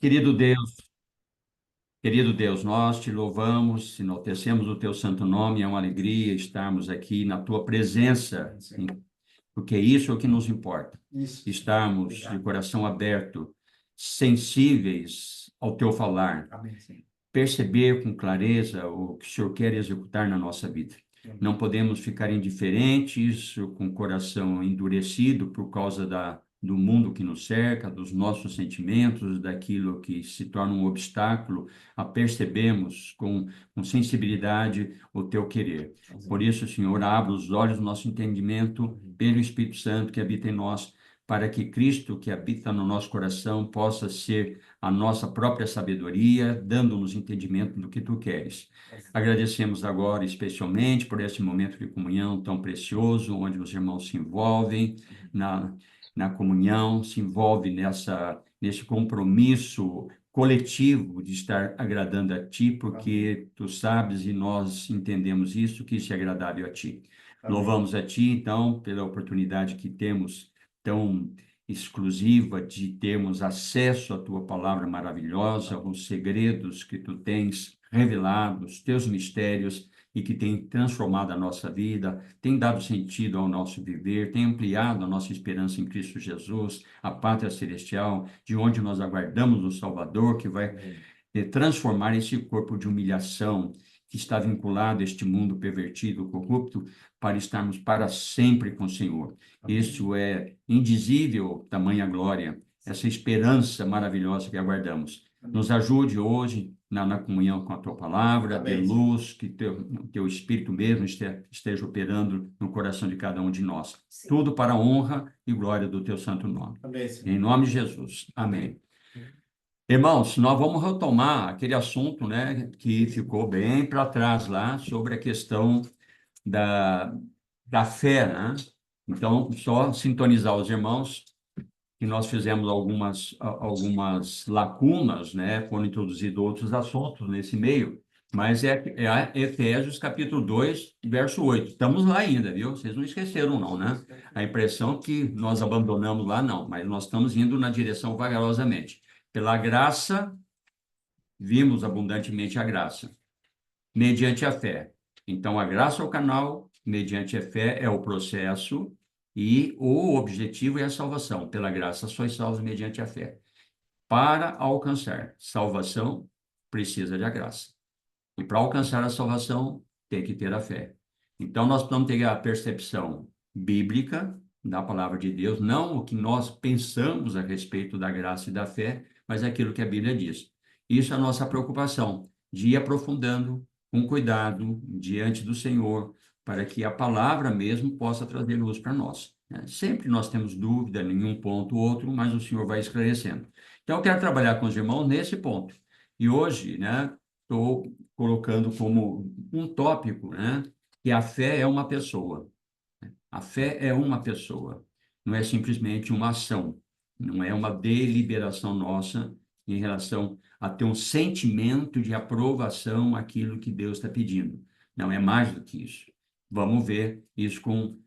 Querido Deus, querido Deus, nós te louvamos, enaltecemos o teu santo nome, é uma alegria estarmos aqui na tua presença, porque isso é o que nos importa. Isso. Estarmos de Obrigado. coração aberto, sensíveis ao teu falar, Amém, Senhor. perceber com clareza o que o Senhor quer executar na nossa vida. Não podemos ficar indiferentes, com o coração endurecido por causa do mundo que nos cerca, dos nossos sentimentos, daquilo que se torna um obstáculo a percebermos com sensibilidade o teu querer. Por isso, Senhor, abra os olhos do nosso entendimento pelo Espírito Santo que habita em nós, para que Cristo, que habita no nosso coração, possa ser a nossa própria sabedoria, dando-nos entendimento do que tu queres. Agradecemos agora especialmente por esse momento de comunhão tão precioso, onde os irmãos se envolvem na comunhão, se envolvem nesse compromisso coletivo de estar agradando a ti, porque tu sabes e nós entendemos isso, que isso é agradável a ti. Amém. Louvamos a ti, então, pela oportunidade que temos tão exclusiva de termos acesso à tua palavra maravilhosa, os segredos que tu tens revelado, os teus mistérios e que tem transformado a nossa vida, tem dado sentido ao nosso viver, tem ampliado a nossa esperança em Cristo Jesus, a pátria celestial, de onde nós aguardamos o Salvador, que vai transformar esse corpo de humilhação que está vinculado a este mundo pervertido, corrupto, para estarmos para sempre com o Senhor. Amém. Isso é indizível, tamanha glória, essa esperança maravilhosa que aguardamos. Amém. Nos ajude hoje na comunhão com a tua palavra, Amém. de luz, que teu Espírito mesmo esteja operando no coração de cada um de nós. Sim. Tudo para a honra e glória do teu santo nome. Amém, Senhor. Em nome de Jesus. Amém. Irmãos, nós vamos retomar aquele assunto, né, que ficou bem para trás lá, sobre a questão da fé, né? Então, só sintonizar os irmãos que nós fizemos algumas lacunas, né? Foram introduzidos outros assuntos nesse meio, mas é Efésios capítulo 2, verso 8. Estamos lá ainda, viu? Vocês não esqueceram não, né? A impressão que nós abandonamos lá, não, mas nós estamos indo na direção vagarosamente. Pela graça, vimos abundantemente a graça, mediante a fé. Então, a graça é o canal, mediante a fé é o processo, e o objetivo é a salvação. Pela graça, sois salvos mediante a fé. Para alcançar salvação, precisa da graça. E para alcançar a salvação, tem que ter a fé. Então, nós precisamos ter a percepção bíblica da palavra de Deus, não o que nós pensamos a respeito da graça e da fé, mas aquilo que a Bíblia diz. Isso é a nossa preocupação, de ir aprofundando com cuidado diante do Senhor, para que a palavra mesmo possa trazer luz para nós. Sempre nós temos dúvida em um ponto ou outro, mas o Senhor vai esclarecendo. Então, eu quero trabalhar com os irmãos nesse ponto. E hoje, né, estou colocando como um tópico, né, que a fé é uma pessoa. A fé é uma pessoa, não é simplesmente uma ação, não é uma deliberação nossa em relação a ter um sentimento de aprovação àquilo que Deus está pedindo. Não é mais do que isso. Vamos ver isso com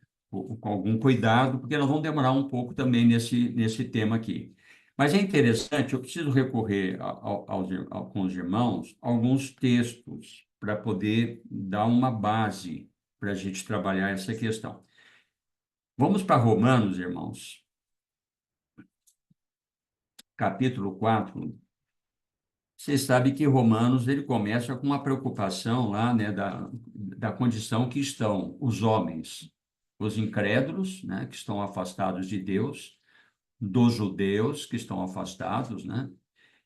algum cuidado, porque nós vamos demorar um pouco também nesse tema aqui. Mas é interessante, eu preciso recorrer com os irmãos a alguns textos para poder dar uma base para a gente trabalhar essa questão. Vamos para Romanos, irmãos, capítulo 4. Você sabe que Romanos ele começa com uma preocupação lá, né, da condição que estão os homens, os incrédulos, né, que estão afastados de Deus, dos judeus que estão afastados, né?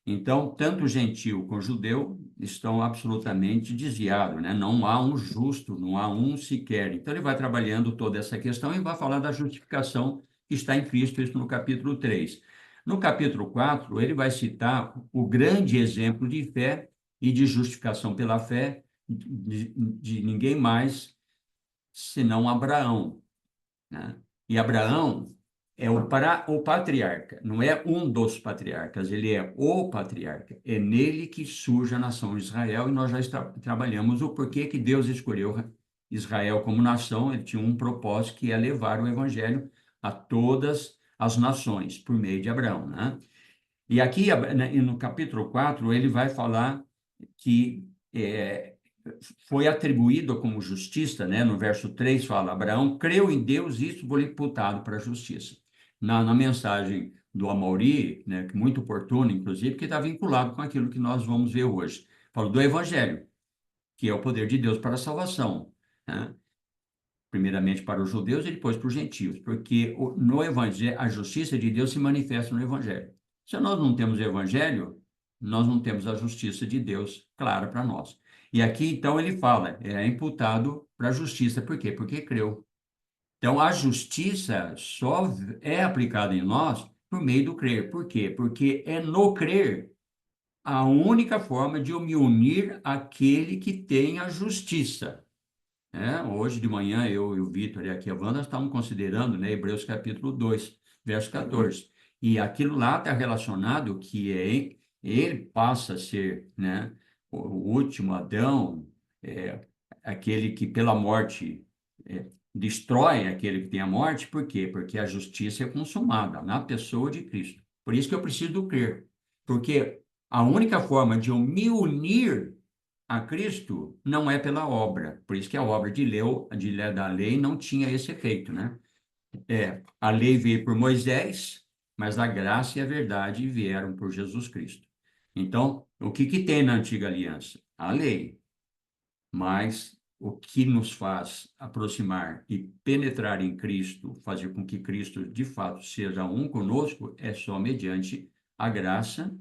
Então, tanto gentil como judeu estão absolutamente desviados, né? Não há um justo, não há um sequer. Então, ele vai trabalhando toda essa questão e vai falar da justificação que está em Cristo, isso no capítulo 3. No capítulo 4, ele vai citar o grande exemplo de fé e de justificação pela fé de ninguém mais senão Abraão, né? E Abraão é o patriarca, não é um dos patriarcas, ele é o patriarca. É nele que surge a nação de Israel, e nós já trabalhamos o porquê que Deus escolheu Israel como nação. Ele tinha um propósito, que é levar o evangelho a todas as nações, por meio de Abraão, né? E aqui, no capítulo 4 ele vai falar que foi atribuído como justiça, né? No verso 3 fala, Abraão creu em Deus e isso foi imputado para a justiça. Na mensagem do Amaury, né, que muito oportuna, inclusive, que está vinculado com aquilo que nós vamos ver hoje. Fala do Evangelho, que é o poder de Deus para a salvação, né? Primeiramente para os judeus e depois para os gentios, porque no Evangelho, a justiça de Deus se manifesta no Evangelho. Se nós não temos o Evangelho, nós não temos a justiça de Deus clara para nós. E aqui, então, ele fala, é imputado para a justiça. Por quê? Porque creu. Então, a justiça só é aplicada em nós por meio do crer. Por quê? Porque é no crer a única forma de eu me unir àquele que tem a justiça. Hoje de manhã, eu e o Vitor e aqui a Wanda estamos considerando, né, Hebreus capítulo 2 verso 14. E aquilo lá está relacionado que ele passa a ser, né, o último Adão, é, aquele que pela morte destrói aquele que tem a morte. Por quê? Porque a justiça é consumada na pessoa de Cristo. Por isso que eu preciso crer. Porque a única forma de eu me unir a Cristo não é pela obra. Por isso que a obra da lei não tinha esse efeito, né? A lei veio por Moisés, mas a graça e a verdade vieram por Jesus Cristo. Então, o que que tem na antiga aliança? A lei. Mas o que nos faz aproximar e penetrar em Cristo, fazer com que Cristo de fato seja um conosco, é só mediante a graça,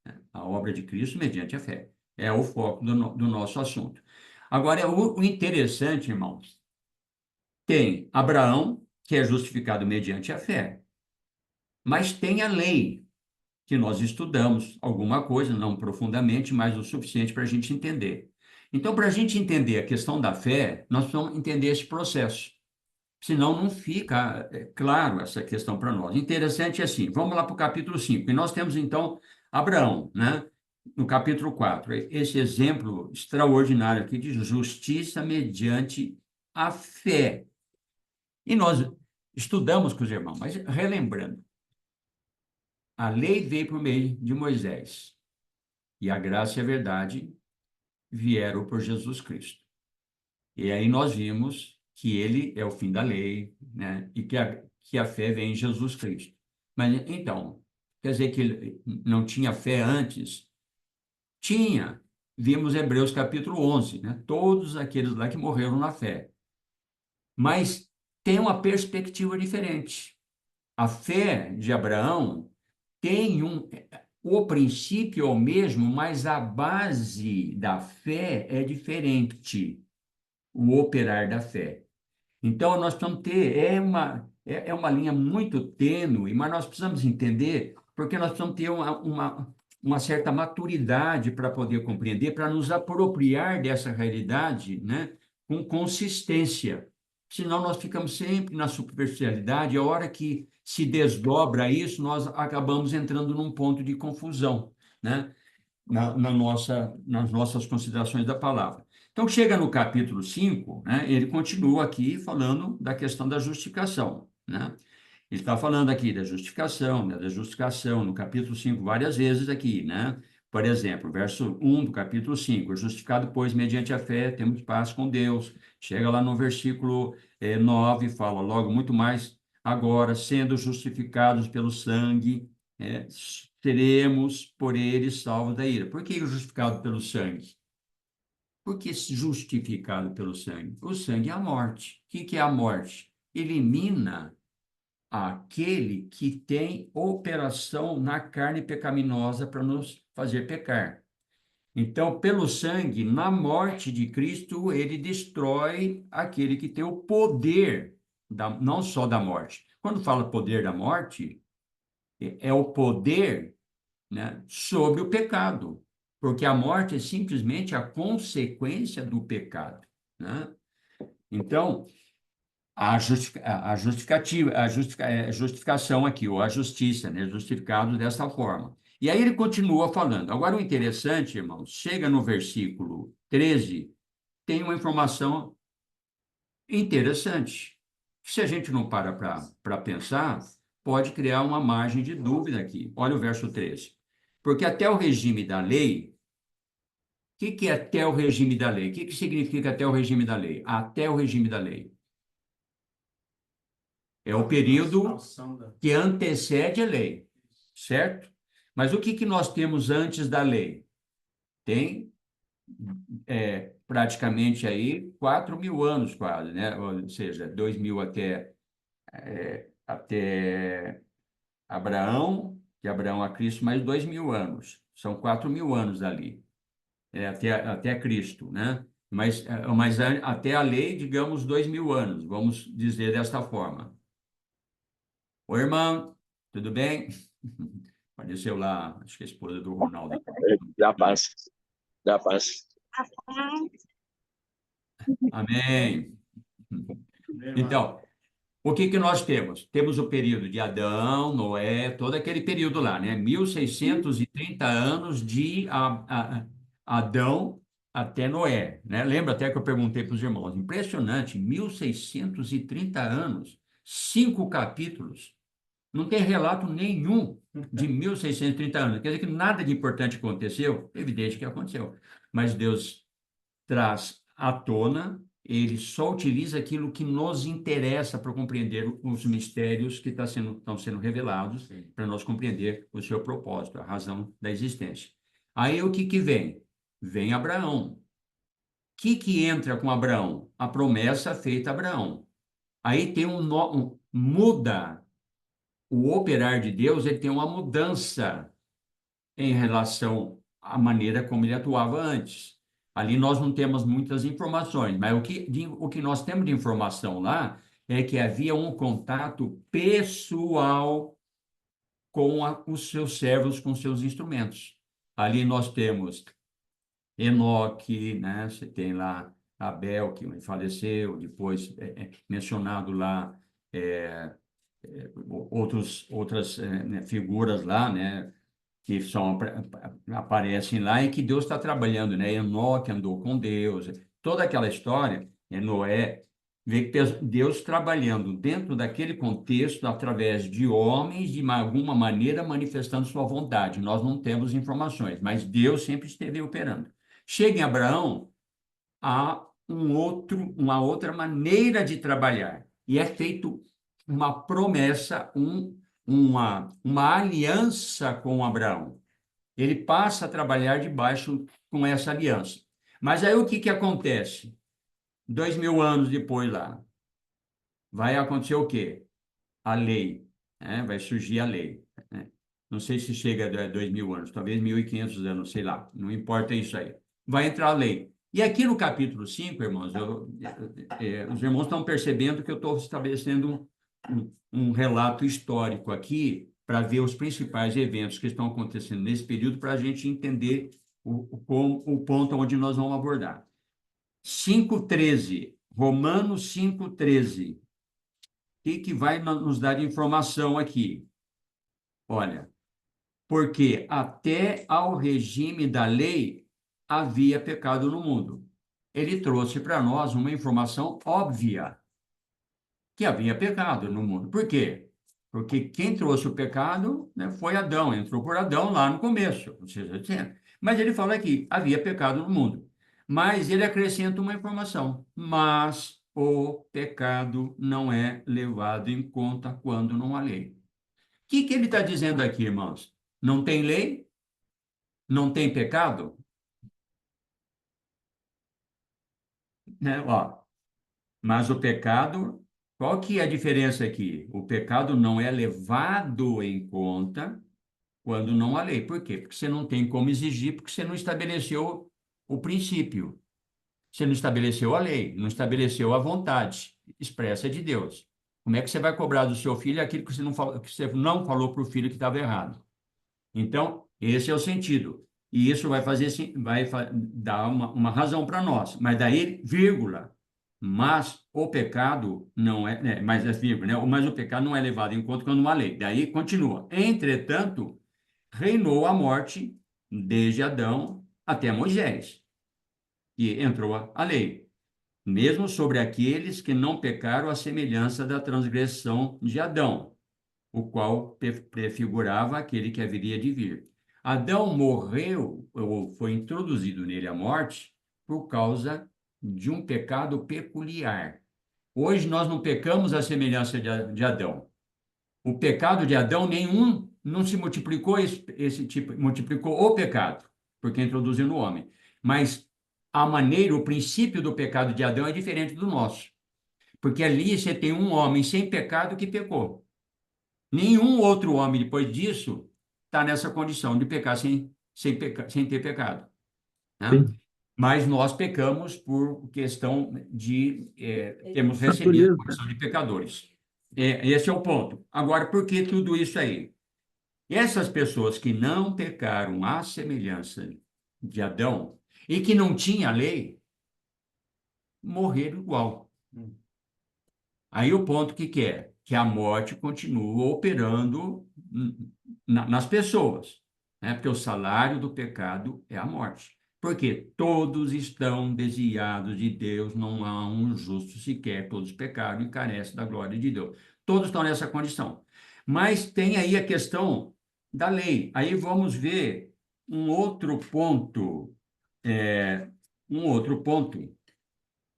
né? A obra de Cristo mediante a fé. É o foco do nosso assunto. Agora, o interessante, irmãos, tem Abraão, que é justificado mediante a fé, mas tem a lei, que nós estudamos alguma coisa, não profundamente, mas o suficiente para a gente entender. Então, para a gente entender a questão da fé, nós precisamos entender esse processo. Senão não fica claro essa questão para nós. Interessante é assim, vamos lá para o capítulo 5. E nós temos então Abraão, né? No capítulo 4, esse exemplo extraordinário aqui de justiça mediante a fé. E nós estudamos com os irmãos, mas relembrando, a lei veio por meio de Moisés, e a graça e a verdade vieram por Jesus Cristo. E aí nós vimos que ele é o fim da lei, né? E que a fé vem em Jesus Cristo. Mas então, quer dizer que ele não tinha fé antes? Tinha. Vimos Hebreus capítulo 11, né? Todos aqueles lá que morreram na fé. Mas tem uma perspectiva diferente. A fé de Abraão tem o princípio é o mesmo, mas a base da fé é diferente, o operar da fé. Então, nós precisamos ter, é uma linha muito tênue, mas nós precisamos entender, porque nós precisamos ter uma certa maturidade para poder compreender, para nos apropriar dessa realidade, né, com consistência. Senão, nós ficamos sempre na superficialidade, e a hora que se desdobra isso, nós acabamos entrando num ponto de confusão, né? Nas nossas considerações da palavra. Então, chega no capítulo 5, né, ele continua aqui falando da questão da justificação, né? Ele está falando aqui da justificação, né, da justificação, no capítulo 5 várias vezes aqui, né? Por exemplo, verso 1 do capítulo 5, justificado, pois, mediante a fé, temos paz com Deus. Chega lá no versículo 9, fala logo muito mais, agora, sendo justificados pelo sangue, seremos por ele salvos da ira. Por que justificado pelo sangue? Por que justificado pelo sangue? O sangue é a morte. O que é a morte? Elimina aquele que tem operação na carne pecaminosa para nos fazer pecar. Então, pelo sangue, na morte de Cristo, ele destrói aquele que tem o poder, não só da morte. Quando fala poder da morte, é o poder, né, sobre o pecado, porque a morte é simplesmente a consequência do pecado, né? Então, a justificação aqui, ou a justiça, né, justificado dessa forma. E aí ele continua falando. Agora, o interessante, irmãos, chega no versículo 13, tem uma informação interessante. Se a gente não para pensar, pode criar uma margem de dúvida aqui. Olha o verso 13. Porque até o regime da lei, o que é até o regime da lei? O que significa até o regime da lei? Até o regime da lei. É o período que antecede a lei, certo? Mas o que nós temos antes da lei? Tem praticamente aí 4.000 anos quase, né? Ou seja, 2.000 até Abraão, de Abraão a Cristo, mais 2.000 anos. São 4.000 anos ali, até Cristo, né? Mas até a lei, digamos, 2.000 anos, vamos dizer desta forma. Oi, irmão, tudo bem? Apareceu lá, acho que a esposa do Ronaldo aqui. Da paz, da paz. Amém. Então, o que nós temos? Temos o período de Adão, Noé, todo aquele período lá, né? 1.630 anos de Adão até Noé, né? Lembra até que eu perguntei para os irmãos, impressionante, 1.630 anos, 5 capítulos, não tem relato nenhum de 1.630 anos. Quer dizer que nada de importante aconteceu? Evidente que aconteceu. Mas Deus traz à tona, ele só utiliza aquilo que nos interessa para compreender os mistérios que estão sendo revelados, para nós compreender o seu propósito, a razão da existência. Aí o que vem? Vem Abraão. O que entra com Abraão? A promessa feita a Abraão. Aí tem muda o operar de Deus, ele tem uma mudança em relação à maneira como ele atuava antes. Ali nós não temos muitas informações, mas o que nós temos de informação lá é que havia um contato pessoal com os seus servos, com seus instrumentos. Ali nós temos Enoque, né? Você tem lá Abel, que faleceu, depois mencionado lá é, outras né, figuras lá, né? Que aparecem lá e que Deus está trabalhando, né? Enoque andou com Deus, toda aquela história, Noé, vê que Deus trabalhando dentro daquele contexto, através de homens, de alguma maneira manifestando sua vontade. Nós não temos informações, mas Deus sempre esteve operando. Chega em Abraão, há uma outra maneira de trabalhar, e é feito uma promessa, uma aliança com Abraão. Ele passa a trabalhar debaixo com essa aliança. Mas aí o que acontece? 2.000 anos depois lá, vai acontecer o quê? A lei, né? Vai surgir a lei, né? Não sei se chega a 2.000 anos, talvez 1.500 anos, sei lá, não importa isso aí. Vai entrar a lei. E aqui no capítulo 5, irmãos, os irmãos estão percebendo que eu estou estabelecendo um relato histórico aqui para ver os principais eventos que estão acontecendo nesse período para a gente entender o ponto onde nós vamos abordar. 5:13, Romanos 5:13. O que vai nos dar de informação aqui? Olha, porque até ao regime da lei havia pecado no mundo. Ele trouxe para nós uma informação óbvia, que havia pecado no mundo. Por quê? Porque quem trouxe o pecado, né, foi Adão, entrou por Adão lá no começo. Ou seja, mas ele fala que havia pecado no mundo. Mas ele acrescenta uma informação. Mas o pecado não é levado em conta quando não há lei. O que ele está dizendo aqui, irmãos? Não tem lei? Não tem pecado? Né? Ó, mas o pecado, qual que é a diferença aqui? O pecado não é levado em conta quando não há lei. Por quê? Porque você não tem como exigir, porque você não estabeleceu o princípio. Você não estabeleceu a lei, não estabeleceu a vontade expressa de Deus. Como é que você vai cobrar do seu filho aquilo que você não falou para o filho que estava errado? Então, esse é o sentido. E isso vai dar uma razão para nós. Mas daí, vírgula. Mas o pecado não é, mas é vírgula, né? Mas o pecado não é levado em conta quando uma lei. Daí continua. Entretanto, reinou a morte desde Adão até Moisés, e entrou a lei, mesmo sobre aqueles que não pecaram à semelhança da transgressão de Adão. o qual prefigurava aquele que haveria de vir. Adão morreu, ou foi introduzido nele a morte, por causa de um pecado peculiar. Hoje nós não pecamos à semelhança de Adão. O pecado de Adão nenhum não se multiplicou esse tipo, multiplicou o pecado, porque introduziu no homem. Mas a maneira, o princípio do pecado de Adão é diferente do nosso. Porque ali você tem um homem sem pecado que pecou. Nenhum outro homem, depois disso, está nessa condição de pecar sem ter pecado, né? Sim. Mas nós pecamos por questão de termos recebido a Natureza. condição de pecadores. Esse é o ponto. Agora, por que tudo isso aí? Essas pessoas que não pecaram à semelhança de Adão e que não tinha lei, morreram igual. Aí o ponto que é? Que a morte continua operando nas pessoas, né? Porque o salário do pecado é a morte. Porque todos estão desviados de Deus, não há um justo sequer, todos pecaram e carecem da glória de Deus. Todos estão nessa condição. Mas tem aí a questão da lei. Aí vamos ver um outro ponto, um outro ponto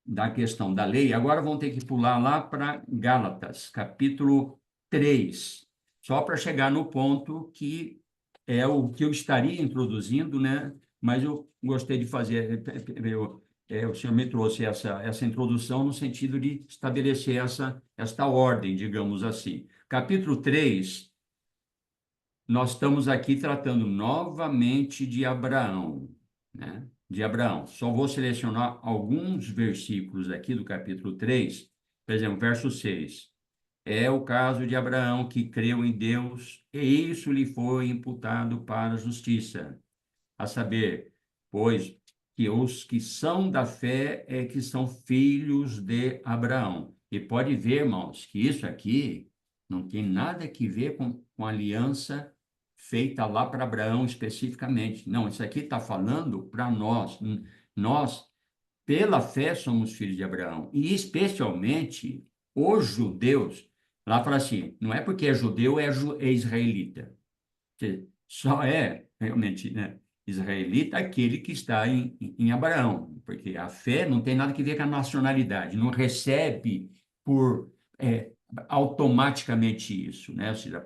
da questão da lei. Agora vão ter que pular lá para Gálatas, capítulo 3, só para chegar no ponto que é o que eu estaria introduzindo, né? Mas eu gostei de fazer, o senhor me trouxe essa introdução no sentido de estabelecer esta ordem, digamos assim. Capítulo 3, nós estamos aqui tratando novamente de Abraão, né? De Abraão. Só vou selecionar alguns versículos aqui do capítulo 3, por exemplo, verso 6. É o caso de Abraão que creu em Deus e isso lhe foi imputado para a justiça. A saber, pois que os que são da fé é que são filhos de Abraão. E pode ver, irmãos, que isso aqui não tem nada que ver com a aliança feita lá para Abraão especificamente. Não, isso aqui está falando para nós. Nós, pela fé, somos filhos de Abraão. E especialmente os judeus. Lá fala assim, não é porque é judeu, é israelita. Só é realmente, né, israelita aquele que está em Abraão, porque a fé não tem nada a ver com a nacionalidade, não recebe por automaticamente isso, né? Ou seja,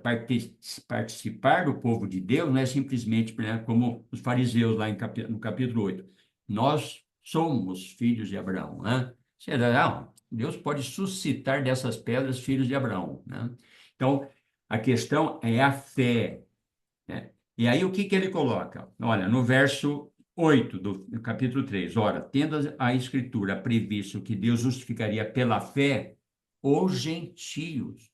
participar do povo de Deus não é simplesmente, né, como os fariseus lá no capítulo 8. Nós somos filhos de Abraão, né? Será? Deus pode suscitar dessas pedras filhos de Abraão, né? Então, a questão é a fé, né? E aí o que ele coloca? Olha, no verso 8 do capítulo 3, ora, tendo a Escritura previsto que Deus justificaria pela fé os gentios.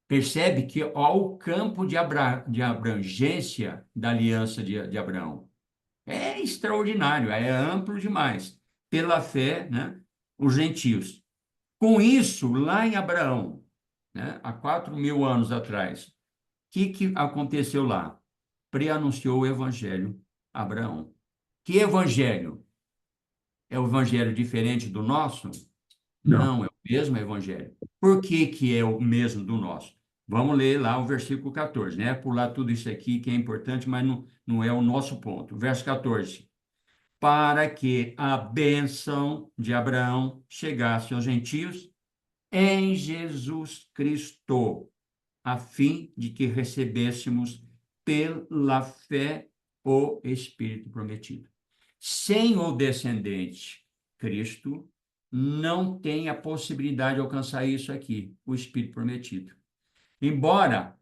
Percebe que há o campo de abrangência da aliança de Abraão. É extraordinário, é amplo demais. Pela fé, né, os gentios. Com isso, lá em Abraão, né, há 4.000 anos atrás, o que aconteceu lá? Preanunciou o evangelho a Abraão. Que evangelho? É o evangelho diferente do nosso? Não, é o mesmo evangelho. Por que é o mesmo do nosso? Vamos ler lá o versículo 14, né? Pular tudo isso aqui que é importante, mas não é o nosso ponto. Verso 14. Para que a bênção de Abraão chegasse aos gentios em Jesus Cristo, a fim de que recebêssemos pela fé o Espírito prometido. Sem o descendente Cristo, não tem a possibilidade de alcançar isso aqui, o Espírito prometido. Embora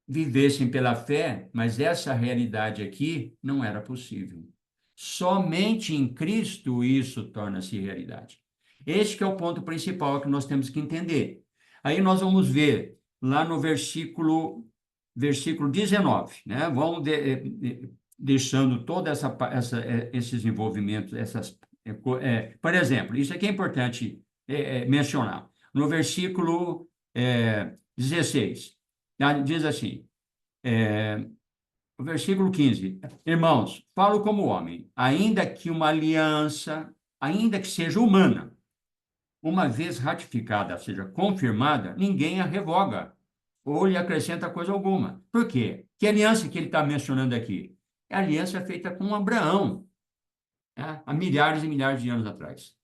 vivessem pela fé, mas essa realidade aqui não era possível. Somente em Cristo isso torna-se realidade. Este que é o ponto principal que nós temos que entender. Aí nós vamos ver lá no versículo 19, né? Vamos deixando todos esses envolvimentos, por exemplo, isso aqui é importante mencionar. No versículo 16, diz assim, o versículo 15, irmãos, falo como homem, ainda que uma aliança, ainda que seja humana, uma vez ratificada, ou seja, confirmada, ninguém a revoga. ou lhe acrescenta coisa alguma. Por quê? Que aliança que ele está mencionando aqui? É a aliança feita com Abraão, né? Há milhares e milhares de anos atrás.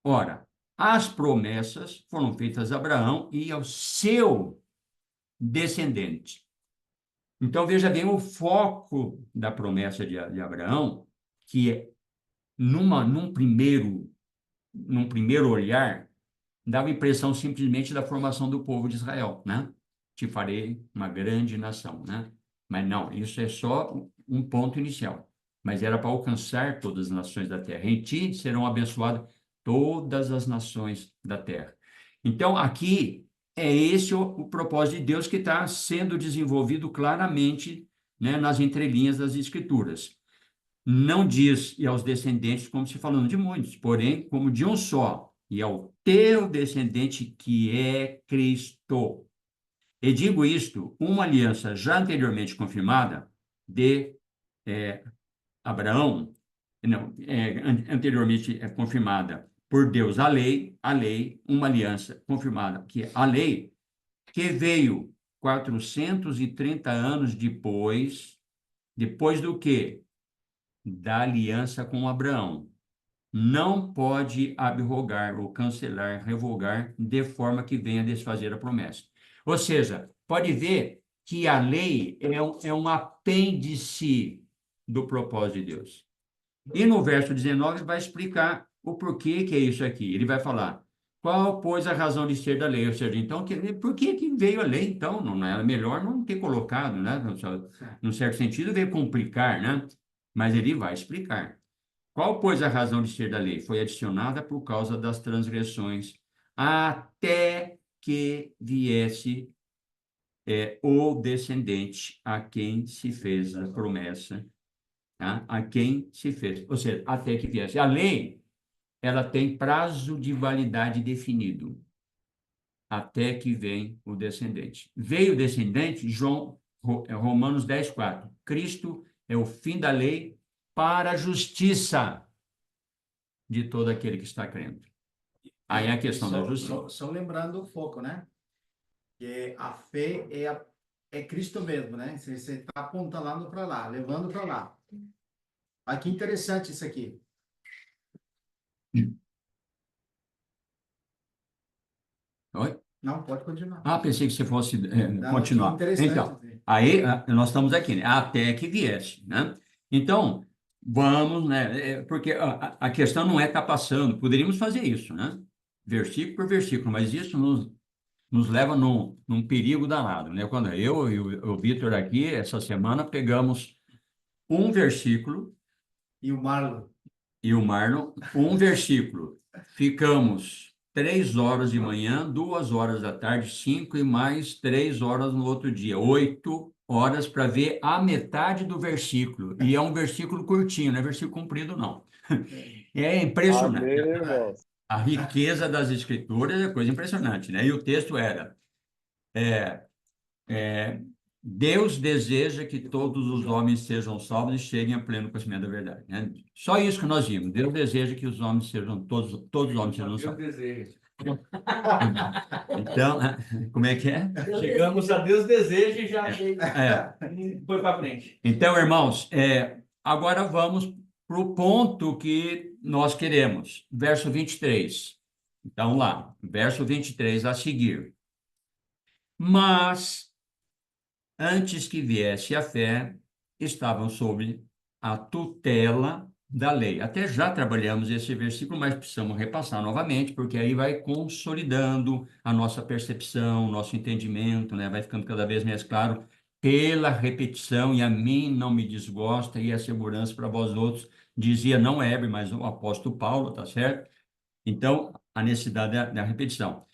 Ora, as promessas foram feitas a Abraão e ao seu descendente. Então, veja bem o foco da promessa de Abraão, que é, num primeiro olhar, dava impressão simplesmente da formação do povo de Israel, né? Te farei uma grande nação, né? Mas não, isso é só um ponto inicial. Mas era para alcançar todas as nações da terra. Em ti serão abençoadas todas as nações da terra. Então, aqui é esse o propósito de Deus que está sendo desenvolvido claramente, né, nas entrelinhas das Escrituras. Não diz e aos descendentes, como se falando de muitos, porém, como de um só, e ao teu descendente que é Cristo. E digo isto, uma aliança já anteriormente confirmada de Abraão, não, anteriormente confirmada por Deus, a lei, uma aliança confirmada, que a lei, que veio 430 anos depois do quê? Da aliança com Abraão. Não pode abrogar ou cancelar, revogar, de forma que venha desfazer a promessa. Ou seja, pode ver que a lei é um apêndice do propósito de Deus. E no verso 19 vai explicar o porquê que é isso aqui. Ele vai falar, qual, pois, a razão de ser da lei? Ou seja, então, por que que veio a lei, então? Não era melhor não ter colocado, né? Num certo sentido, veio complicar, né? Mas ele vai explicar. Qual, pois, a razão de ser da lei? Foi adicionada por causa das transgressões, até que viesse o descendente a quem se fez a promessa, tá? A quem se fez. Ou seja, até que viesse. A lei, ela tem prazo de validade definido, até que vem o descendente. Veio o descendente, Romanos 10:4. Cristo é o fim da lei para a justiça de todo aquele que está crendo. Aí a questão da justiça. Só lembrando o foco, né? Que a fé é Cristo mesmo, né? Você está apontando para lá, levando para lá. Olha que interessante isso aqui. Oi? Não, pode continuar. Ah, pensei que você fosse Não, continuar. que interessante. Então, aí nós estamos aqui, né? Até que viesse, né? Então, vamos, né? Porque a questão não é estar passando, poderíamos fazer isso, né? Versículo por versículo, mas isso nos leva num perigo danado, né? Quando eu e o Vitor aqui, essa semana, pegamos um versículo E o Marlon? e o Marlon, um versículo. Ficamos 3 horas de manhã, 2 horas da tarde, 5 e mais 3 horas no outro dia. 8 horas para ver a metade do versículo. E é um versículo curtinho, não é versículo comprido, não. É impressionante. Amém, irmão. A riqueza das escrituras é coisa impressionante, né? E o texto era... Deus deseja que todos os homens sejam salvos e cheguem a pleno conhecimento da verdade, né? Só isso que nós vimos. Deus deseja que os homens sejam todos os homens sejam Deus salvos. deseja. Então, como é que é? Chegamos a Deus deseja e já É. foi para frente. Então, irmãos, agora vamos para o ponto que nós queremos. Verso 23. Então, lá, verso 23 a seguir. Mas antes que viesse a fé, estavam sob a tutela da lei. Até já trabalhamos esse versículo, mas precisamos repassar novamente, porque aí vai consolidando a nossa percepção, nosso entendimento, né? Vai ficando cada vez mais claro pela repetição, e a mim não me desgosta, e a segurança para vós outros, dizia não Heber, mas o apóstolo Paulo, tá certo? Então, a necessidade da repetição.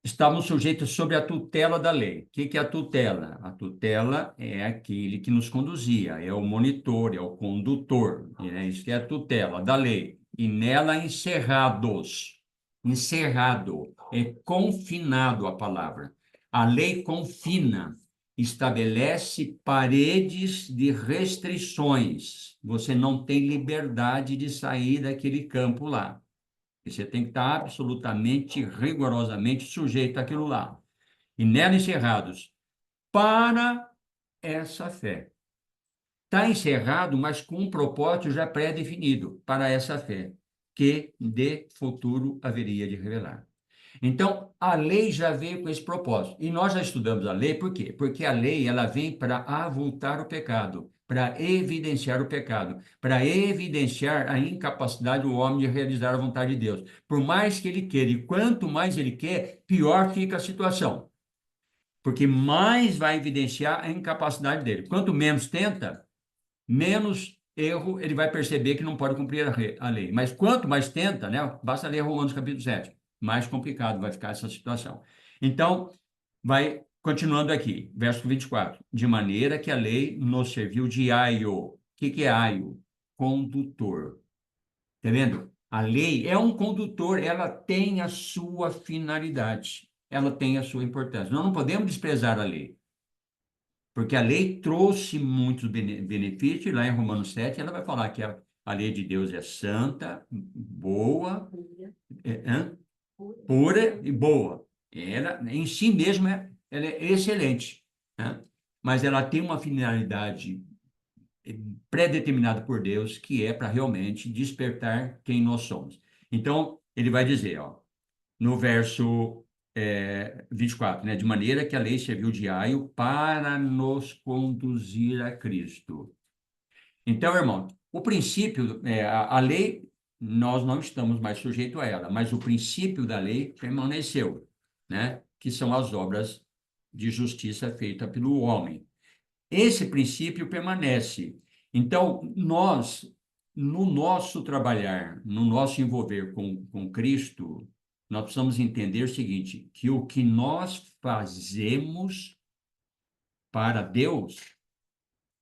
Estavam sujeitos sobre a tutela da lei. O que é a tutela? A tutela é aquele que nos conduzia, é o monitor, é o condutor. Isso que é a tutela da lei. E nela encerrado, é confinado a palavra. A lei confina, estabelece paredes de restrições. Você não tem liberdade de sair daquele campo lá. Você tem que estar absolutamente, rigorosamente sujeito àquilo lá. e nela encerrados para essa fé. Está encerrado, mas com um propósito já pré-definido para essa fé, que de futuro haveria de revelar. Então, a lei já veio com esse propósito. E nós já estudamos a lei, por quê? Porque a lei ela vem para avultar o pecado, para evidenciar o pecado, para evidenciar a incapacidade do homem de realizar a vontade de Deus. Por mais que ele queira, e quanto mais ele quer, pior fica a situação. Porque mais vai evidenciar a incapacidade dele. Quanto menos tenta, menos erro ele vai perceber que não pode cumprir a lei. Mas quanto mais tenta, né? Basta ler Romanos capítulo 7, mais complicado vai ficar essa situação. Então, vai continuando aqui, verso 24. De maneira que a lei nos serviu de aio. O que é aio? Condutor. Está vendo? A lei é um condutor, ela tem a sua finalidade, ela tem a sua importância. Nós não podemos desprezar a lei. Porque a lei trouxe muitos benefícios, e lá em Romanos 7, ela vai falar que a lei de Deus é santa, boa, pura e boa. Ela, em si mesma, ela é excelente, né? Mas ela tem uma finalidade pré-determinada por Deus, que é para realmente despertar quem nós somos. Então, ele vai dizer, ó, no verso 24, né? De maneira que a lei serviu de aio para nos conduzir a Cristo. Então, irmão, o princípio, a lei, nós não estamos mais sujeitos a ela, mas o princípio da lei permaneceu, né? Que são as obras de justiça feitas pelo homem. Esse princípio permanece. Então, nós, no nosso trabalhar, no nosso envolver com Cristo, nós precisamos entender o seguinte, que o que nós fazemos para Deus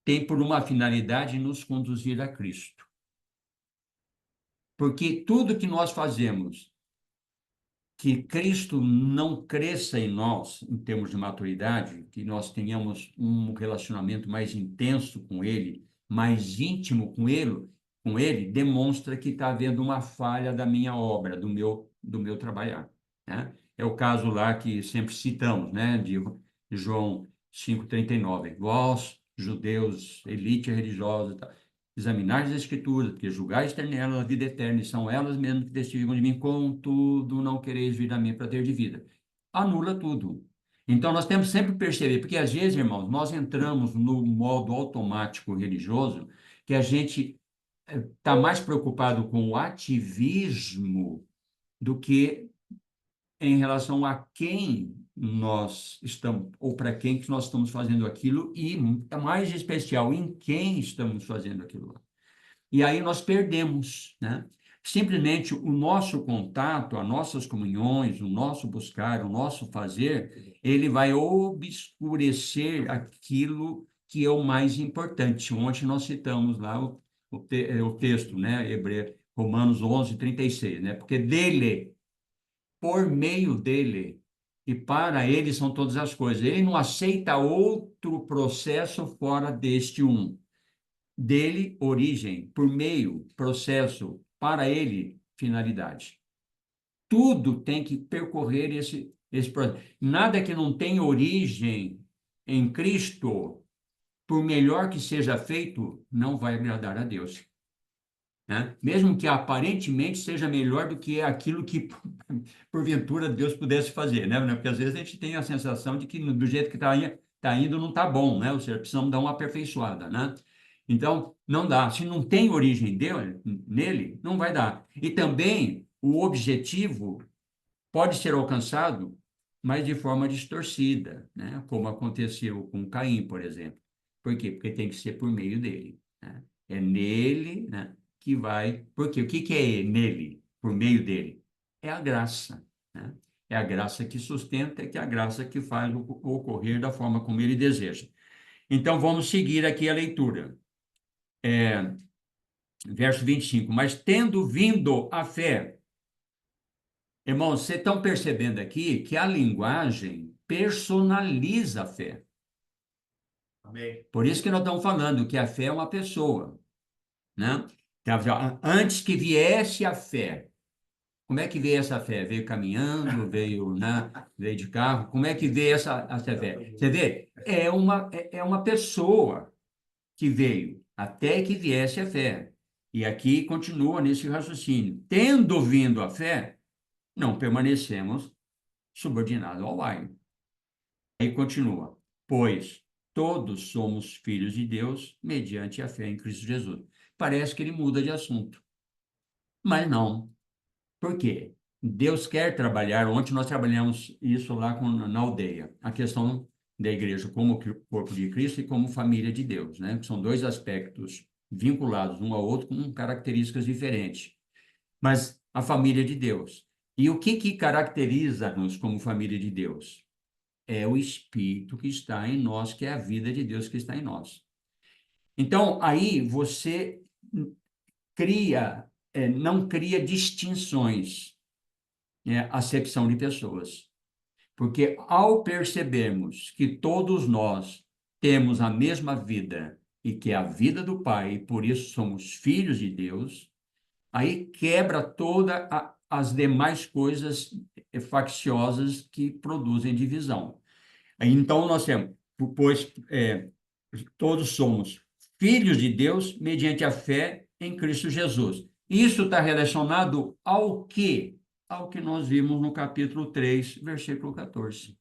tem por uma finalidade nos conduzir a Cristo. Porque tudo que nós fazemos, que Cristo não cresça em nós, em termos de maturidade, que nós tenhamos um relacionamento mais intenso com Ele, mais íntimo com Ele, demonstra que está havendo uma falha da minha obra, do meu trabalhar, né? É o caso lá que sempre citamos, né, de João 5,39. Vós, judeus, elite religiosa, tá? Examinar as Escrituras, porque julgais ter nelas a vida eterna, e são elas mesmas que testificam de mim, contudo não quereis vir a mim para ter de vida. Anula tudo. Então, nós temos sempre que perceber, porque às vezes, irmãos, nós entramos no modo automático religioso, que a gente está mais preocupado com o ativismo do que em relação a quem nós estamos, ou para quem que nós estamos fazendo aquilo, e mais especial, em quem estamos fazendo aquilo. E aí nós perdemos, né? Simplesmente o nosso contato, as nossas comunhões, o nosso buscar, o nosso fazer, ele vai obscurecer aquilo que é o mais importante. Ontem nós citamos lá o texto, né? Romanos 11:36, né? Porque dele, por meio dele e para ele são todas as coisas. Ele não aceita outro processo fora deste um. Dele, origem, por meio, processo, para ele, finalidade. Tudo tem que percorrer esse processo. Nada que não tenha origem em Cristo, por melhor que seja feito, não vai agradar a Deus. Né? Mesmo que aparentemente seja melhor do que aquilo que, porventura, Deus pudesse fazer. Né? Porque às vezes a gente tem a sensação de que do jeito que está indo não está bom, né? Ou seja, precisamos dar uma aperfeiçoada. Né? Então, não dá. Se não tem origem nele, não vai dar. E também o objetivo pode ser alcançado, mas de forma distorcida, né? Como aconteceu com Caim, por exemplo. Por quê? Porque tem que ser por meio dele. Né? É nele, né, que vai... Porque o que é nele, por meio dele? É a graça. Né? É a graça que sustenta, é a graça que faz ocorrer da forma como ele deseja. Então, vamos seguir aqui a leitura. Verso 25. Mas tendo vindo a fé... Irmãos, vocês estão percebendo aqui que a linguagem personaliza a fé. Amém. Por isso que nós estamos falando que a fé é uma pessoa, né? Então, antes que viesse a fé, Como é que veio essa fé? Veio caminhando, veio, né, veio de carro? Como é que veio essa fé? Você vê? É uma pessoa que veio até que viesse a fé. E aqui continua nesse raciocínio. Tendo vindo a fé, não permanecemos subordinados ao Pai. Aí continua. Pois todos somos filhos de Deus mediante a fé em Cristo Jesus. Parece que ele muda de assunto. Mas não. Por quê? Deus quer trabalhar. Ontem nós trabalhamos isso lá na aldeia. A questão da igreja como corpo de Cristo e como família de Deus, né? São dois aspectos vinculados um ao outro com características diferentes. Mas a família de Deus. E o que caracteriza-nos como família de Deus? É o Espírito que está em nós, que é a vida de Deus que está em nós. Então, aí você cria, não cria distinções, né, acepção de pessoas. Porque ao percebermos que todos nós temos a mesma vida e que é a vida do Pai, e por isso somos filhos de Deus, aí quebra todas as demais coisas facciosas que produzem divisão. Então, nós temos, pois todos somos filhos de Deus mediante a fé em Cristo Jesus. Isso está relacionado ao quê? Ao que nós vimos no capítulo 3, versículo 14,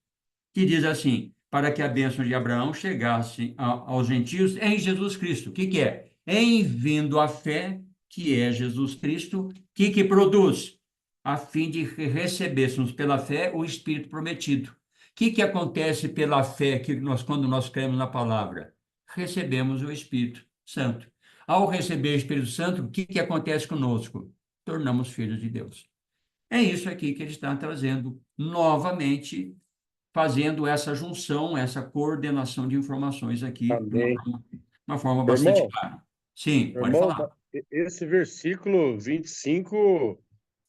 que diz assim, para que a bênção de Abraão chegasse aos gentios em Jesus Cristo. O que é? Em vindo a fé, que é Jesus Cristo, que produz? A fim de que recebêssemos pela fé o Espírito prometido. O que acontece pela fé quando nós cremos na palavra? Recebemos o Espírito Santo. Ao receber o Espírito Santo, o que acontece conosco? Tornamos filhos de Deus. É isso aqui que ele está trazendo novamente, fazendo essa junção, essa coordenação de informações aqui, de Amém. uma forma bastante clara. Sim, pode Irmão, falar. esse versículo 25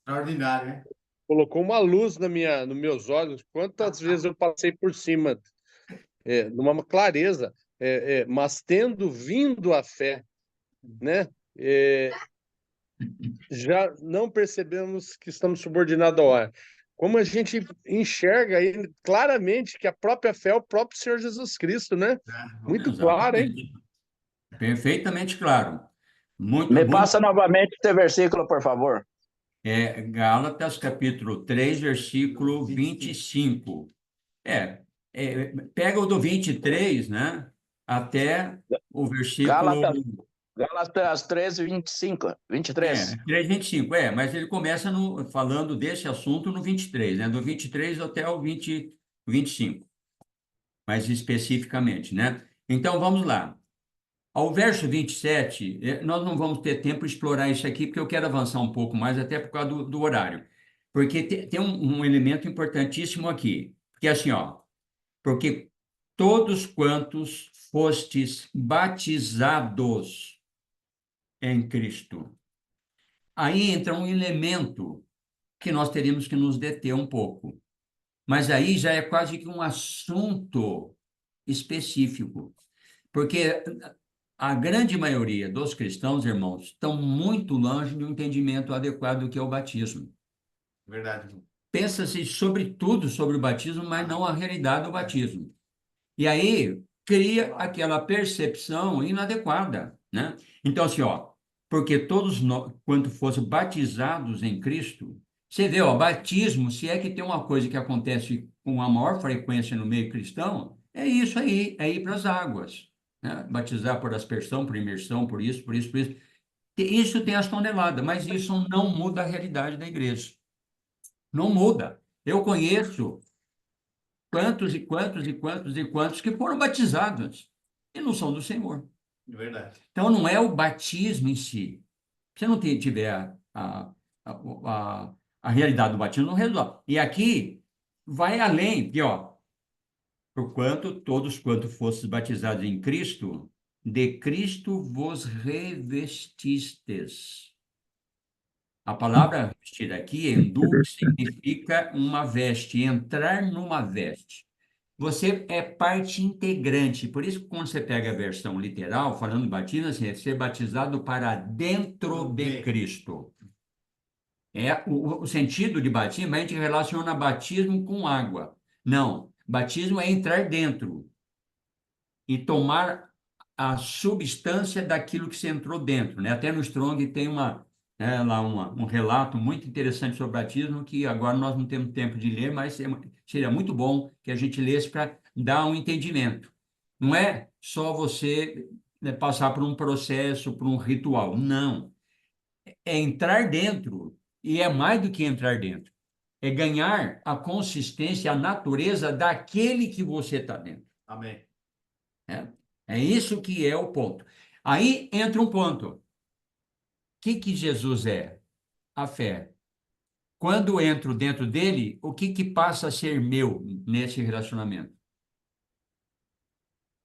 Extraordinário, né? colocou uma luz nos meus olhos. Quantas vezes eu passei por cima, numa clareza, mas tendo vindo a fé, né? Já não percebemos que estamos subordinados ao ar. Como a gente enxerga aí claramente que a própria fé é o próprio Senhor Jesus Cristo, né? Muito claro, hein? Exatamente. Perfeitamente claro. Muito, Me muito. passa novamente esse versículo, por favor. Gálatas, capítulo 3, versículo 25. Pega o do 23, né? Até o versículo... Gálatas 13, 25, 23. 3, 25, mas ele começa falando desse assunto no 23, né? Do 23 até o 25, mais especificamente, né? Então, vamos lá. Ao verso 27, nós não vamos ter tempo de explorar isso aqui, porque eu quero avançar um pouco mais, até por causa do horário. Porque tem um elemento importantíssimo aqui, que é assim, ó, porque todos quantos fostes batizados em Cristo. Aí entra um elemento que nós teríamos que nos deter um pouco. Mas aí já é quase que um assunto específico. Porque a grande maioria dos cristãos, irmãos, estão muito longe do entendimento adequado do que é o batismo. Verdade. Pensa-se sobretudo sobre o batismo, mas não a realidade do batismo. E aí cria aquela percepção inadequada, né? Então, assim, ó, porque todos nós, quando fossem batizados em Cristo, você vê, ó, batismo, se é que tem uma coisa que acontece com a maior frequência no meio cristão, é isso aí, é ir para as águas, né? Batizar por aspersão, por imersão, por isso, por isso, por isso. Isso tem as toneladas, mas isso não muda a realidade da igreja. Não muda. Eu conheço quantos e quantos e quantos e quantos que foram batizados e não são do Senhor. Verdade. Então, não é o batismo em si. Se não tiver a realidade do batismo, não resolve. E aqui vai além, porque, ó, porquanto todos quanto fostes batizados em Cristo, de Cristo vos revestistes. A palavra vestir aqui, endu, significa uma veste, entrar numa veste. Você é parte integrante. Por isso, quando você pega a versão literal, falando de batismo, assim, é ser batizado para dentro de Cristo. O sentido de batismo, a gente relaciona batismo com água. Não, batismo é entrar dentro e tomar a substância daquilo que você entrou dentro, né? Até no Strong tem um relato muito interessante sobre batismo que agora nós não temos tempo de ler, mas seria muito bom que a gente lesse para dar um entendimento. Não é só você, né, passar por um processo, por um ritual. Não. É entrar dentro, e é mais do que entrar dentro. É ganhar a consistência, a natureza daquele que você está dentro. Amém. Né? É isso que é o ponto. Aí entra um ponto. O que Jesus é? A fé. Quando entro dentro dele, o que passa a ser meu nesse relacionamento?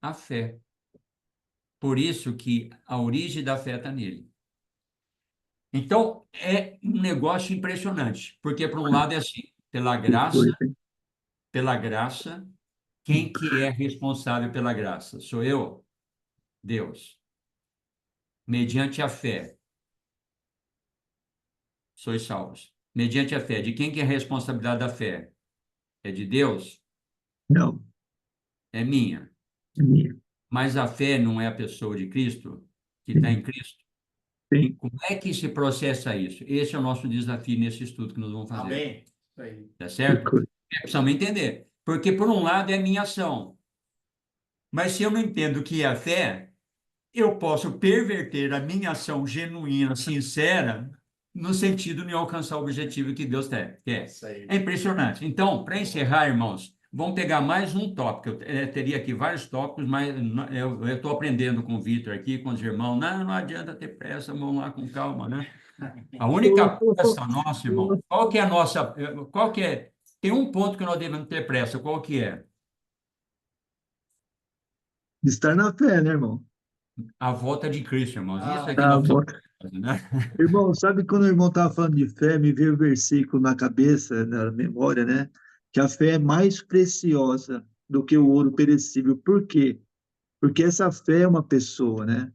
A fé. Por isso que a origem da fé está nele. Então, é um negócio impressionante, porque, por um lado, é assim, pela graça, quem que é responsável pela graça? Sou eu? Deus. Mediante a fé, sois salvos. Mediante a fé. De quem que é a responsabilidade da fé? É de Deus? Não, É minha. é minha. Mas a fé não é a pessoa de Cristo, que está em Cristo? Sim. Como é que se processa isso? Esse é o nosso desafio nesse estudo que nós vamos fazer. Amém. Isso aí. Tá certo? Precisamos entender. Porque, por um lado, é minha ação. Mas se eu não entendo o que é a fé, eu posso perverter a minha ação genuína, sincera, no sentido de alcançar o objetivo que Deus quer. Isso aí. É impressionante. Então, para encerrar, irmãos, vamos pegar mais um tópico. Eu teria aqui vários tópicos, mas eu estou aprendendo com o Vitor aqui, com os irmãos. Não adianta ter pressa, vamos lá com calma, né? A única pressa nossa, irmão, qual que é a nossa... Qual que é? Tem um ponto que nós devemos ter pressa, qual que é? Estar na fé, né, irmão? A volta de Cristo, irmãos. Isso aqui Tá, nós bom. precisamos fazer, né? Irmão, sabe quando o irmão estava falando de fé, me veio o versículo na cabeça, na memória, né? Que a fé é mais preciosa do que o ouro perecível. Por quê? Porque essa fé é uma pessoa, né?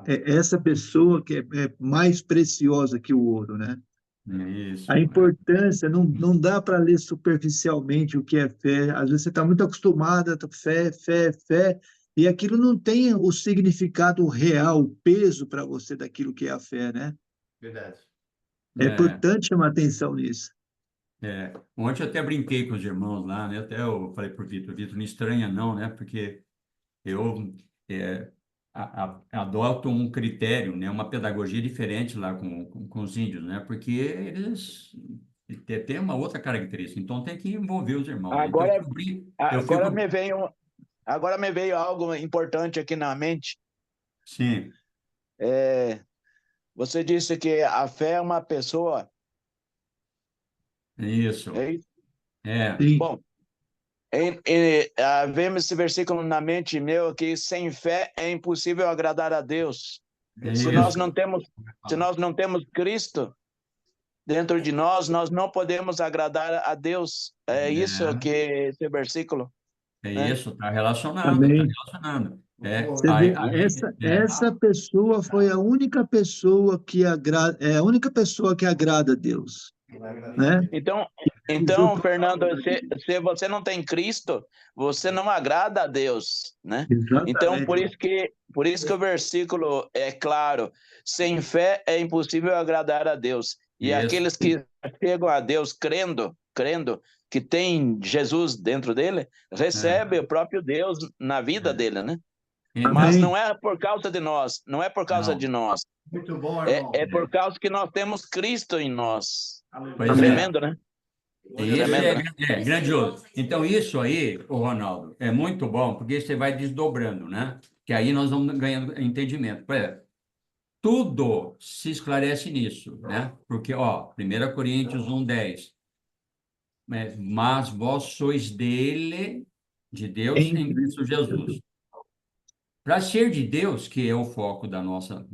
É essa pessoa que é mais preciosa que o ouro, né? Isso. A importância, não dá para ler superficialmente o que é fé. Às vezes você está muito acostumado a fé, fé, fé, e aquilo não tem o significado real, o peso para você daquilo que é a fé, né? Verdade. É importante chamar atenção nisso. Ontem eu até brinquei com os irmãos lá, né? Até eu falei para o Vitor, não estranha não, né? Porque eu adoto um critério, né? Uma pedagogia diferente lá com os índios, né? Porque eles têm uma outra característica, então tem que envolver os irmãos. Né? Então, Agora me veio algo importante aqui na mente. Sim. Você disse que a fé é uma pessoa. Isso. É isso? Sim. Bom, vemos esse versículo na mente meu que sem fé é impossível agradar a Deus. Se nós não temos Cristo dentro de nós não podemos agradar a Deus. É isso que esse versículo. Isso, está relacionado, Amém. está relacionando. Essa pessoa foi a única pessoa que agrada, a única pessoa que agrada a Deus, né? Então, Fernando, se você não tem Cristo, você não agrada a Deus, né? Exatamente. Então, por isso que o versículo é claro: sem fé é impossível agradar a Deus. E aqueles que chegam a Deus crendo que tem Jesus dentro dele, recebe o próprio Deus na vida dele, né? Mas não é por causa de nós, não é por causa de nós. Muito bom, irmão. É por causa que nós temos Cristo em nós. Pois Tremendo, né? Isso é grandioso. Então, isso aí, ô Ronaldo, é muito bom, porque você vai desdobrando, né? Que aí nós vamos ganhando entendimento. Tudo se esclarece nisso, né? Porque, 1 Coríntios 1:10. Mas vós sois dele, de Deus, em Cristo Jesus. Para ser de Deus, que é o foco da nossa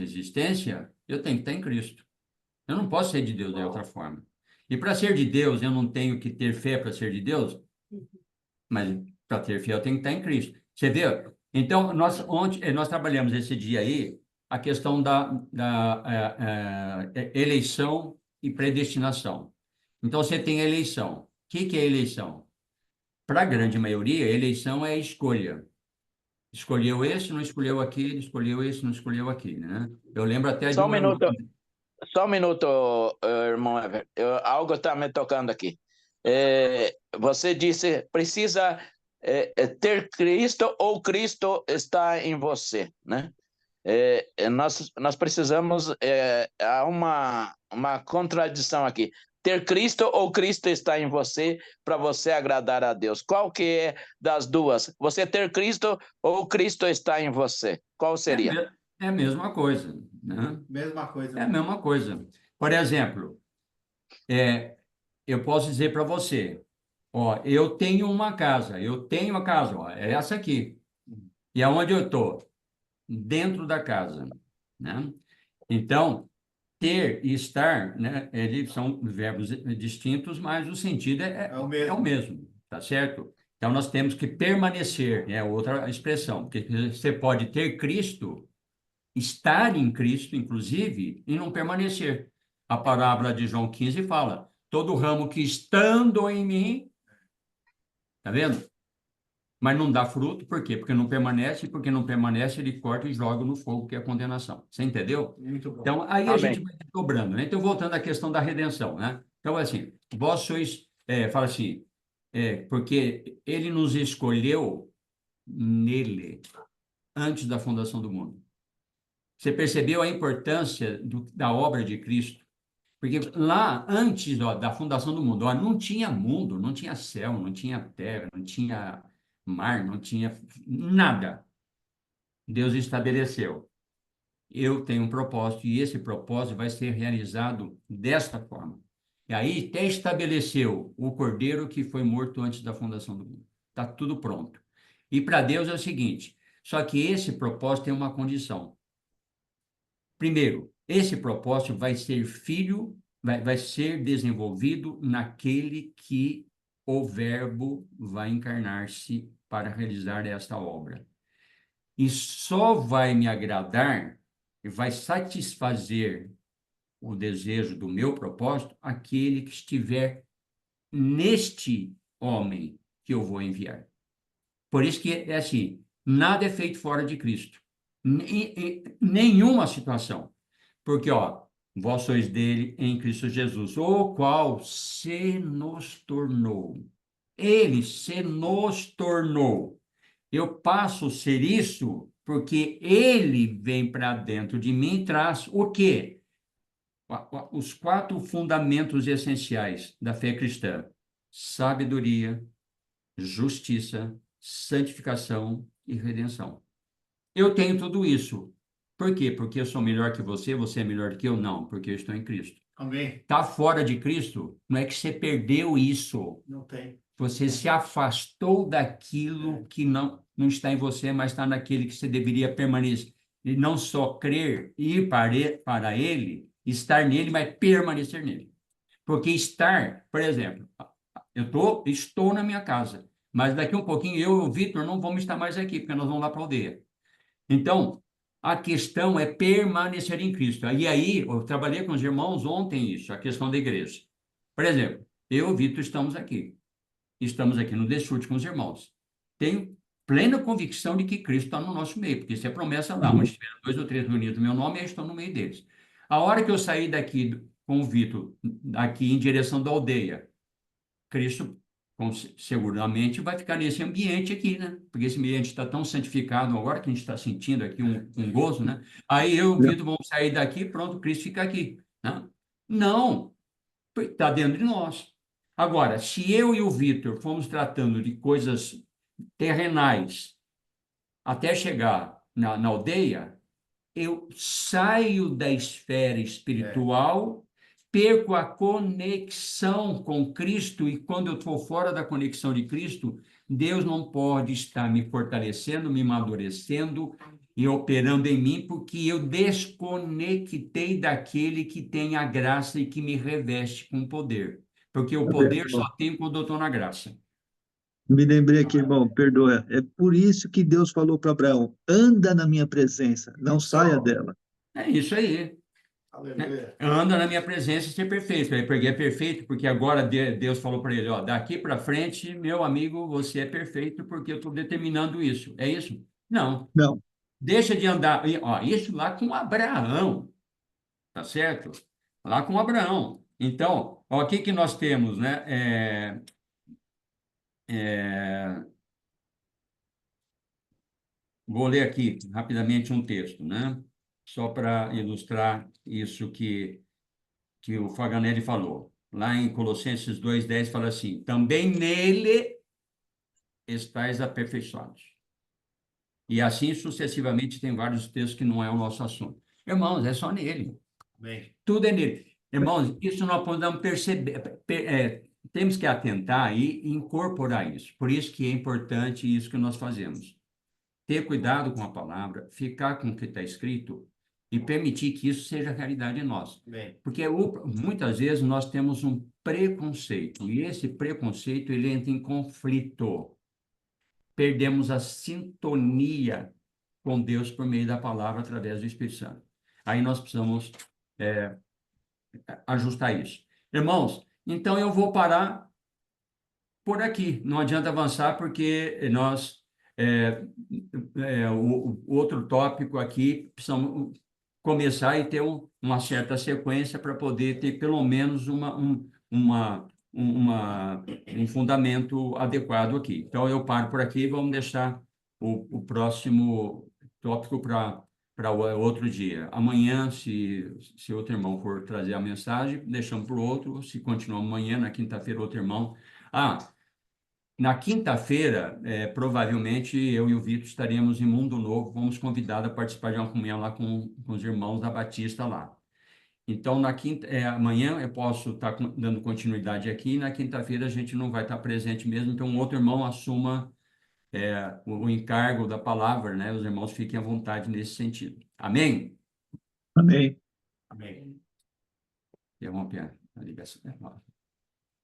existência, eu tenho que estar em Cristo. Eu não posso ser de Deus de outra forma. E para ser de Deus, eu não tenho que ter fé para ser de Deus, mas para ter fé, eu tenho que estar em Cristo. Você vê? Então, ontem nós trabalhamos esse dia aí a questão da eleição e predestinação. Então, você tem a eleição. O que é a eleição? Para a grande maioria, a eleição é a escolha. Escolheu esse, não escolheu aquele, escolheu esse, não escolheu aquele, né? Eu lembro até de Só um uma irmã. minuto, só um minuto, irmão Ever. Algo está me tocando aqui. Você disse, precisa ter Cristo ou Cristo está em você, né? Nós precisamos, há uma contradição aqui. Ter Cristo ou Cristo está em você para você agradar a Deus? Qual que é das duas? Você ter Cristo ou Cristo está em você? Qual seria? É a mesma coisa, né? Mesma coisa. É a mesma coisa. Por exemplo, eu posso dizer para você, ó, eu tenho uma casa, ó, é essa aqui. E aonde eu estou? Dentro da casa, né? Então, ter e estar, né, eles são verbos distintos, mas o sentido É o é mesmo. o mesmo, tá certo? Então, nós temos que permanecer, é outra expressão, porque você pode ter Cristo, estar em Cristo, inclusive, e não permanecer. A parábola de João 15 fala, todo ramo que estando em mim, tá vendo? Mas não dá fruto, por quê? Porque não permanece, e porque não permanece, ele corta e joga no fogo, que é a condenação. Você entendeu? Muito bom. Então, aí a Amém. gente vai dobrando, né? Então, voltando à questão da redenção, né? Então, assim, vós sois, fala assim, porque ele nos escolheu nele, antes da fundação do mundo. Você percebeu a importância da obra de Cristo? Porque lá, antes, ó, da fundação do mundo, ó, não tinha mundo, não tinha céu, não tinha terra, não tinha mar, não tinha nada. Deus estabeleceu. Eu tenho um propósito e esse propósito vai ser realizado desta forma. E aí até estabeleceu o cordeiro que foi morto antes da fundação do mundo. Está tudo pronto. E para Deus é o seguinte, só que esse propósito tem uma condição. Primeiro, esse propósito vai ser vai ser desenvolvido naquele que o Verbo vai encarnar-se para realizar esta obra. E só vai me agradar e vai satisfazer o desejo do meu propósito aquele que estiver neste homem que eu vou enviar. Por isso que é assim, nada é feito fora de Cristo. Nenhuma situação. Porque, ó, vós sois dele em Cristo Jesus, o qual se nos tornou. Ele se nos tornou. Eu passo a ser isso porque ele vem para dentro de mim e traz o quê? Os 4 fundamentos essenciais da fé cristã: sabedoria, justiça, santificação e redenção. Eu tenho tudo isso. Por quê? Porque eu sou melhor que você é melhor que eu? Não, porque eu estou em Cristo. Amém. Está fora de Cristo, não é que você perdeu isso. Não tem. Você se afastou daquilo que não está em você, mas está naquele que você deveria permanecer. E não só crer, ir para ele, estar nele, mas permanecer nele. Porque estar, por exemplo, estou na minha casa, mas daqui um pouquinho eu e o Vitor não vamos estar mais aqui, porque nós vamos lá para a aldeia. Então, a questão é permanecer em Cristo. E aí, eu trabalhei com os irmãos ontem isso, a questão da igreja. Por exemplo, eu e o Vitor estamos aqui no Desfrute com os irmãos. Tenho plena convicção de que Cristo está no nosso meio, porque isso é promessa lá, onde estiver 2 ou 3 reunidos no meu nome, eu estou no meio deles. A hora que eu sair daqui com o Vitor, aqui em direção da aldeia, Cristo seguramente vai ficar nesse ambiente aqui, né? Porque esse ambiente está tão santificado agora que a gente está sentindo aqui um gozo, né? Aí eu e o Vitor vamos sair daqui, pronto, Cristo fica aqui, né? Não, está dentro de nós. Agora, se eu e o Vitor fomos tratando de coisas terrenais até chegar na aldeia, eu saio da esfera espiritual, perco a conexão com Cristo, e quando eu estou fora da conexão de Cristo, Deus não pode estar me fortalecendo, me amadurecendo e operando em mim, porque eu desconectei daquele que tem a graça e que me reveste com poder. Porque o poder só tem quando eu estou na graça. Me lembrei aqui, irmão, perdoa. É por isso que Deus falou para Abraão: anda na minha presença, não saia dela. É isso aí. Aleluia. Anda na minha presença e ser perfeito. Aí porque é perfeito, porque agora Deus falou para ele, ó, daqui para frente, meu amigo, você é perfeito porque eu estou determinando isso. É isso? Não. Não, Deixa de andar. Ó, isso lá com Abraão, tá certo? Lá com Abraão. Então, ó, o que que nós temos, né? Vou ler aqui rapidamente um texto, né? Só para ilustrar isso que o Faganelli falou. Lá em Colossenses 2:10 fala assim: também nele estáis aperfeiçoados. E assim sucessivamente tem vários textos que não é o nosso assunto. Irmãos, é só nele. Bem, Tudo é nele. Irmãos, isso nós podemos perceber, temos que atentar e incorporar isso. Por isso que é importante isso que nós fazemos. Ter cuidado com a palavra, ficar com o que está escrito e permitir que isso seja realidade em nós. bem. Porque muitas vezes nós temos um preconceito, e esse preconceito ele entra em conflito. Perdemos a sintonia com Deus por meio da palavra através do Espírito Santo. Aí nós precisamos ajustar isso. Irmãos, então eu vou parar por aqui. Não adianta avançar porque nós o outro tópico aqui precisamos começar e ter uma certa sequência para poder ter pelo menos um fundamento adequado aqui. Então eu paro por aqui e vamos deixar o próximo tópico para outro dia. Amanhã, se outro irmão for trazer a mensagem, deixamos para o outro. Se continuar amanhã, na quinta-feira, outro irmão. Na quinta-feira, provavelmente, eu e o Vitor estaremos em Mundo Novo, fomos convidados a participar de uma comunhão lá com os irmãos da Batista lá. Então, amanhã eu posso estar dando continuidade aqui, e na quinta-feira a gente não vai estar presente mesmo, então um outro irmão assuma o encargo da palavra, né? Os irmãos fiquem à vontade nesse sentido. Amém? amém. Amém. Interrompe a ligação.